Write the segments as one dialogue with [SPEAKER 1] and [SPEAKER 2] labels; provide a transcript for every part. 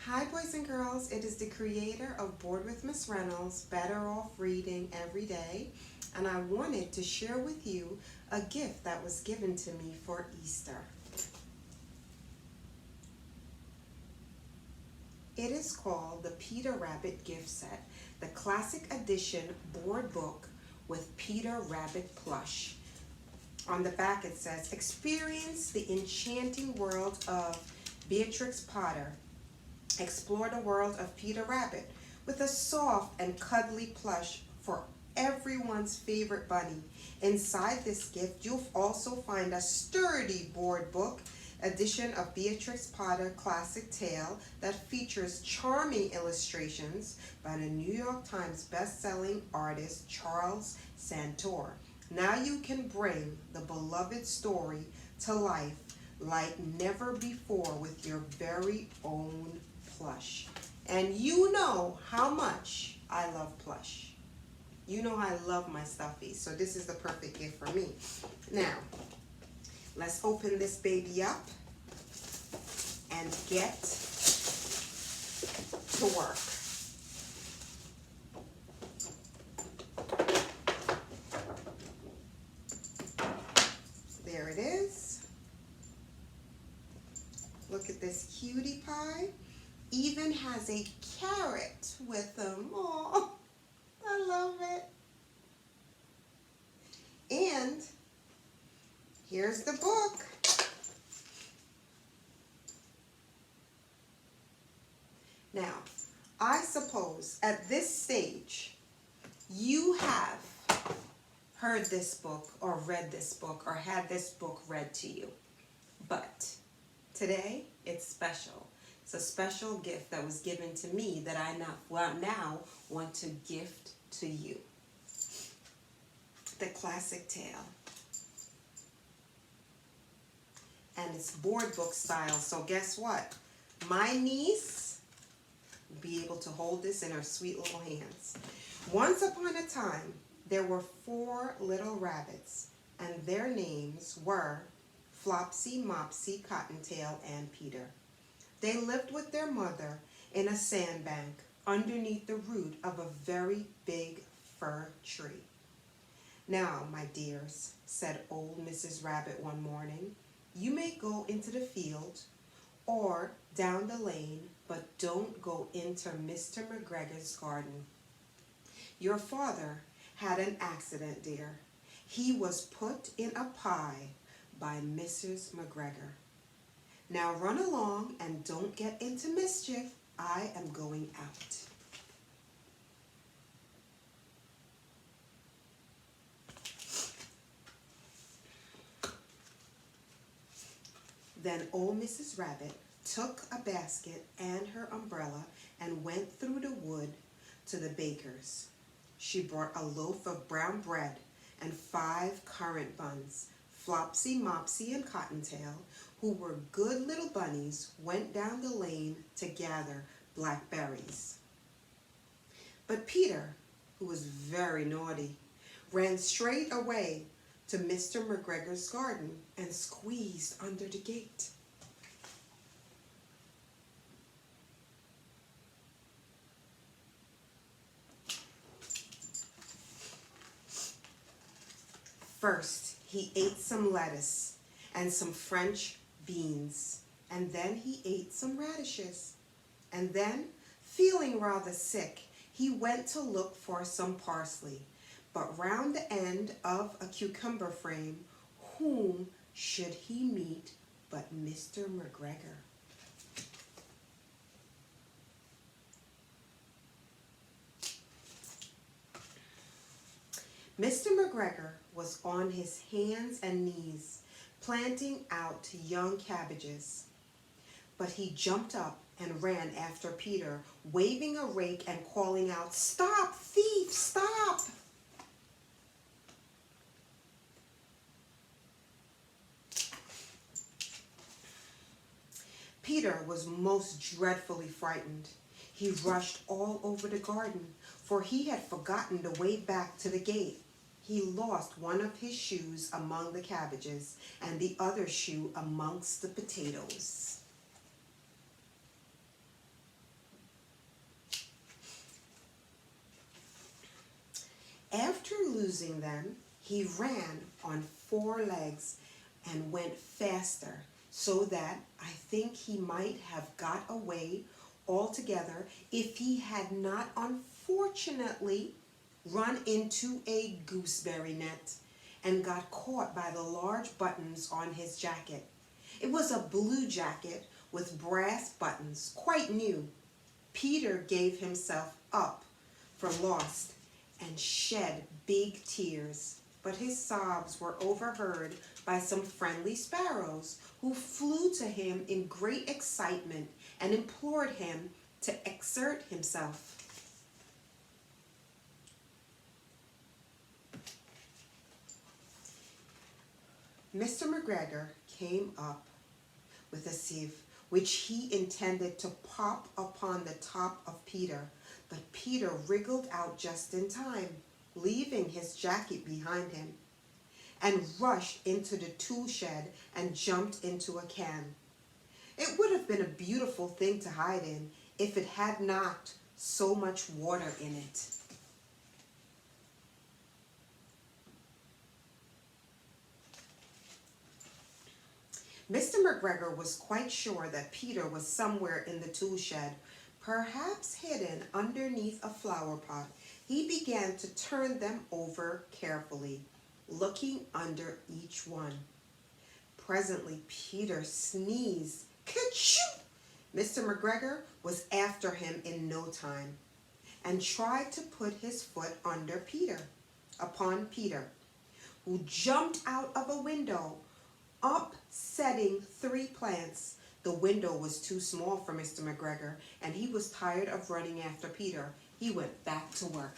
[SPEAKER 1] Hi boys and girls, it is the creator of Bored with Miss Reynolds, Better Off Reading Every Day, and I wanted to share with you a gift that was given to me for Easter. It is called the Peter Rabbit Gift Set, the classic edition board book with Peter Rabbit plush. On the back it says, experience the enchanting world of Beatrix Potter. Explore the world of Peter Rabbit with a soft and cuddly plush for everyone's favorite bunny. Inside this gift, you'll also find a sturdy board book edition of Beatrix Potter Classic Tale that features charming illustrations by the New York Times best-selling artist Charles Santor. Now you can bring the beloved story to life like never before with your very own plush. And you know how much I love plush. You know I love my stuffies, so this is the perfect gift for me. Now, let's open this baby up and get to work. There it is. Look at this cutie pie. Even has a carrot with them. Oh, I love it. And here's the book. Now, I suppose at this stage, you have heard this book or read this book or had this book read to you. But today, it's special. It's a special gift that was given to me that I now want to gift to you. The classic tale. And it's board book style, so guess what? My niece will be able to hold this in her sweet little hands. Once upon a time, there were 4 little rabbits, and their names were Flopsy, Mopsy, Cottontail, and Peter. They lived with their mother in a sandbank underneath the root of a very big fir tree. Now, my dears, said old Mrs. Rabbit one morning, you may go into the field or down the lane, but don't go into Mr. McGregor's garden. Your father had an accident, dear. He was put in a pie by Mrs. McGregor. Now run along and don't get into mischief. I am going out. Then old Mrs. Rabbit took a basket and her umbrella and went through the wood to the baker's. She brought a loaf of brown bread and 5 currant buns. Flopsy, Mopsy, and Cottontail, who were good little bunnies, went down the lane to gather blackberries. But Peter, who was very naughty, ran straight away to Mr. McGregor's garden and squeezed under the gate. First, he ate some lettuce and some French beans, and then he ate some radishes. And then, feeling rather sick, he went to look for some parsley. But round the end of a cucumber frame, whom should he meet but Mr. McGregor? Mr. McGregor was on his hands and knees, planting out young cabbages. But he jumped up and ran after Peter, waving a rake and calling out, "Stop, thief, stop!" Peter was most dreadfully frightened. He rushed all over the garden, for he had forgotten the way back to the gate. He lost one of his shoes among the cabbages and the other shoe amongst the potatoes. After losing them, he ran on 4 legs and went faster, so that I think he might have got away altogether if he had not unfortunately run into a gooseberry net and got caught by the large buttons on his jacket. It was a blue jacket with brass buttons, quite new. Peter gave himself up for lost and shed big tears, but his sobs were overheard by some friendly sparrows who flew to him in great excitement and implored him to exert himself. Mr. McGregor came up with a sieve, which he intended to pop upon the top of Peter, but Peter wriggled out just in time, leaving his jacket behind him, and rushed into the tool shed and jumped into a can. It would have been a beautiful thing to hide in if it had not so much water in it. Mr. McGregor was quite sure that Peter was somewhere in the tool shed, perhaps hidden underneath a flower pot. He began to turn them over carefully, looking under each one. Presently, Peter sneezed. Ka-choo! Mr. McGregor was after him in no time, and tried to put his foot upon Peter, who jumped out of a window, upsetting 3 plants. The window was too small for Mr. McGregor, and he was tired of running after Peter. He went back to work.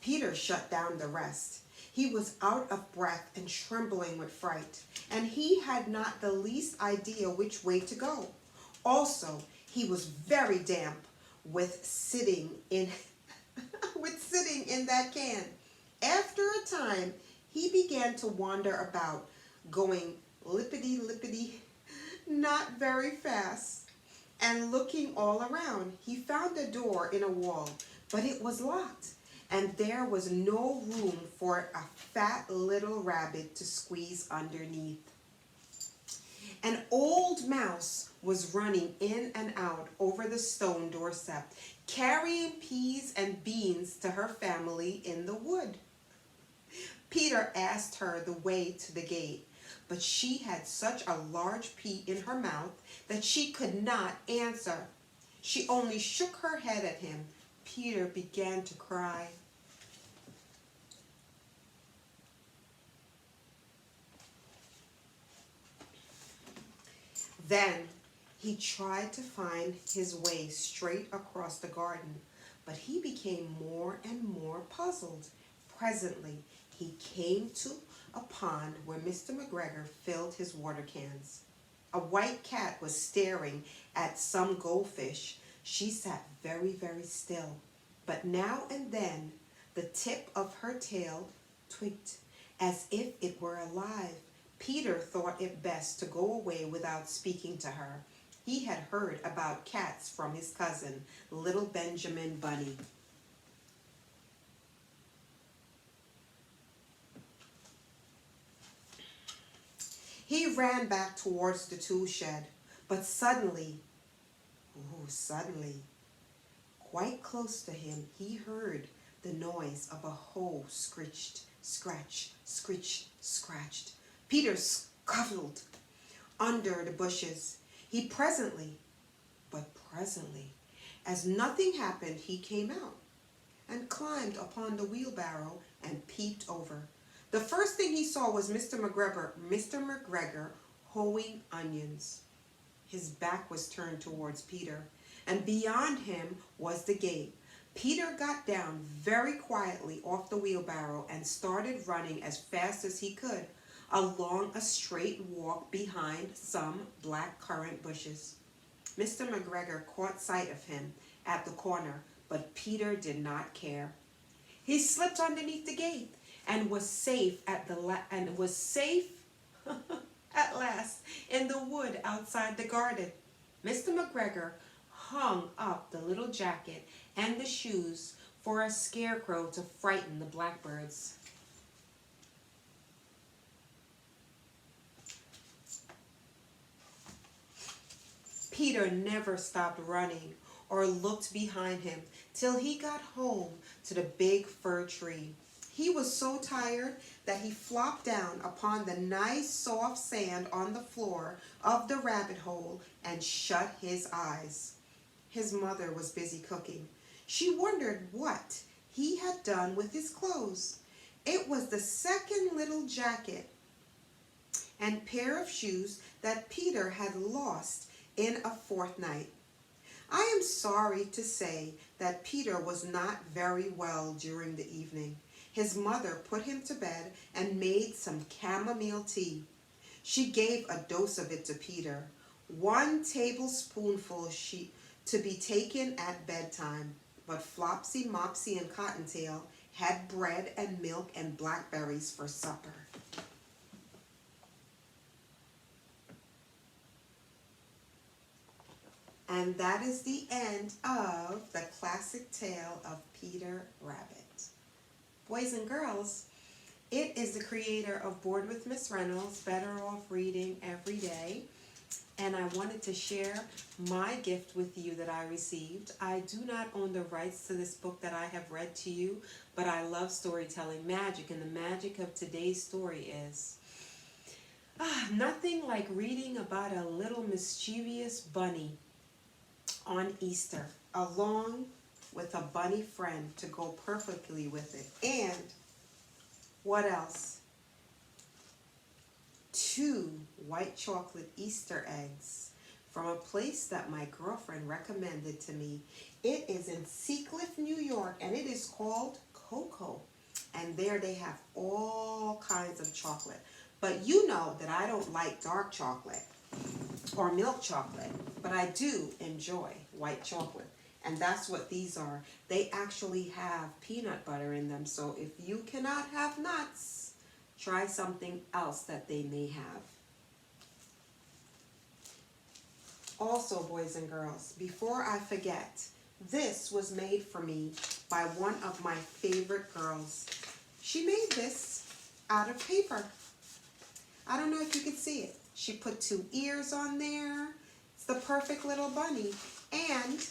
[SPEAKER 1] Peter shut down the rest. He was out of breath and trembling with fright, and he had not the least idea which way to go. Also, he was very damp with sitting in that can. After a time, he began to wander about, going lippity-lippity, not very fast, and looking all around. He found a door in a wall, but it was locked, and there was no room for a fat little rabbit to squeeze underneath. An old mouse was running in and out over the stone doorstep, carrying peas and beans to her family in the wood. Peter asked her the way to the gate, but she had such a large pea in her mouth that she could not answer. She only shook her head at him. Peter began to cry. Then he tried to find his way straight across the garden, but he became more and more puzzled. Presently, he came to a pond where Mr. McGregor filled his water cans. A white cat was staring at some goldfish. She sat very, very still, but now and then the tip of her tail twinked as if it were alive. Peter thought it best to go away without speaking to her. He had heard about cats from his cousin, little Benjamin Bunny. He ran back towards the tool shed, but suddenly, quite close to him, he heard the noise of a hoe scratched, scratched. Peter scuttled under the bushes. Presently, as nothing happened, he came out and climbed upon the wheelbarrow and peeped over. The first thing he saw was Mr. McGregor hoeing onions. His back was turned towards Peter, and beyond him was the gate. Peter got down very quietly off the wheelbarrow and started running as fast as he could along a straight walk behind some black currant bushes. Mr. McGregor caught sight of him at the corner, but Peter did not care. He slipped underneath the gate and was safe at last in the wood outside the garden. Mr. McGregor hung up the little jacket and the shoes for a scarecrow to frighten the blackbirds. Peter never stopped running or looked behind him till he got home to the big fir tree. He was so tired that he flopped down upon the nice soft sand on the floor of the rabbit hole and shut his eyes. His mother was busy cooking. She wondered what he had done with his clothes. It was the second little jacket and pair of shoes that Peter had lost in a fortnight. I am sorry to say that Peter was not very well during the evening. His mother put him to bed and made some chamomile tea. She gave a dose of it to Peter, 1 tablespoonful to be taken at bedtime. But Flopsy, Mopsy, and Cottontail had bread and milk and blackberries for supper. And that is the end of the classic tale of Peter Rabbit. Boys and girls, it is the creator of Bored with Miss Reynolds, Better Off Reading Every Day. And I wanted to share my gift with you that I received. I do not own the rights to this book that I have read to you, but I love storytelling magic. And the magic of today's story is nothing like reading about a little mischievous bunny on Easter, along with a bunny friend to go perfectly with it. And what else? 2 white chocolate Easter eggs from a place that my girlfriend recommended to me. It is in Seacliff, New York, and it is called Cocoa. And there they have all kinds of chocolate. But you know that I don't like dark chocolate or milk chocolate, but I do enjoy white chocolate. And that's what these are. They actually have peanut butter in them. So if you cannot have nuts, try something else that they may have. Also, boys and girls, before I forget, this was made for me by one of my favorite girls. She made this out of paper. I don't know if you can see it. She put 2 ears on there. It's the perfect little bunny. And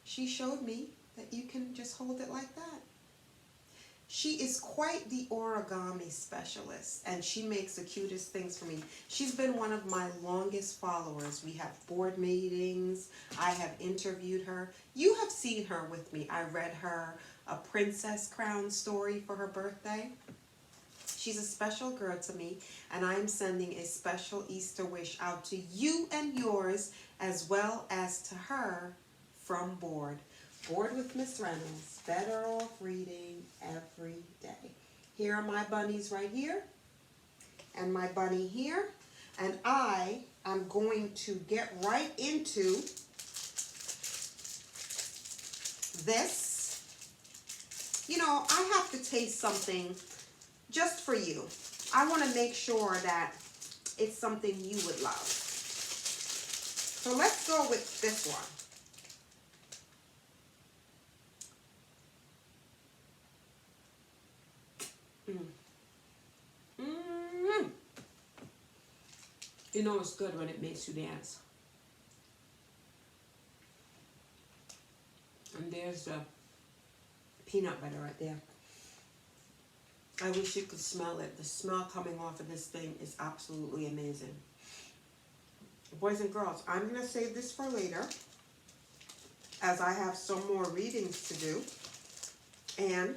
[SPEAKER 1] she showed me that you can just hold it like that. She is quite the origami specialist, and she makes the cutest things for me. She's been one of my longest followers. We have board meetings. I have interviewed her. You have seen her with me. I read her a princess crown story for her birthday. She's a special girl to me, and I'm sending a special Easter wish out to you and yours, as well as to her from Bored. Bored with Miss Reynolds, Better Off Reading Every Day. Here are my bunnies right here, and my bunny here, and I am going to get right into this. You know, I have to taste something just for you. I want to make sure that it's something you would love. So let's go with this one. You know it's good when it makes you dance. And there's the peanut butter right there. I wish you could smell it. The smell coming off of this thing is absolutely amazing. Boys and girls, I'm going to save this for later, as I have some more readings to do. And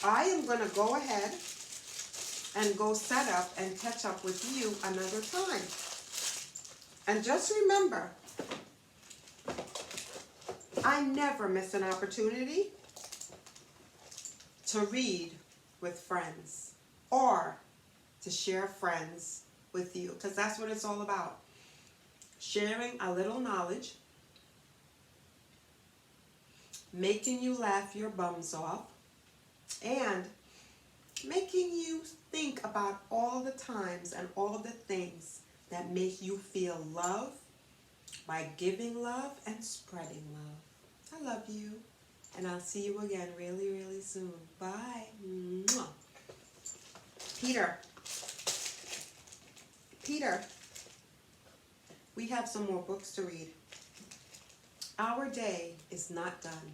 [SPEAKER 1] I am going to go ahead and go set up and catch up with you another time. And just remember, I never miss an opportunity to read with friends or to share friends with you, because that's what it's all about. Sharing a little knowledge, making you laugh your bums off, and making you think about all the times and all the things that make you feel love by giving love and spreading love. I love you, and I'll see you again really, really soon. Bye. Mwah. Peter, we have some more books to read. Our day is not done.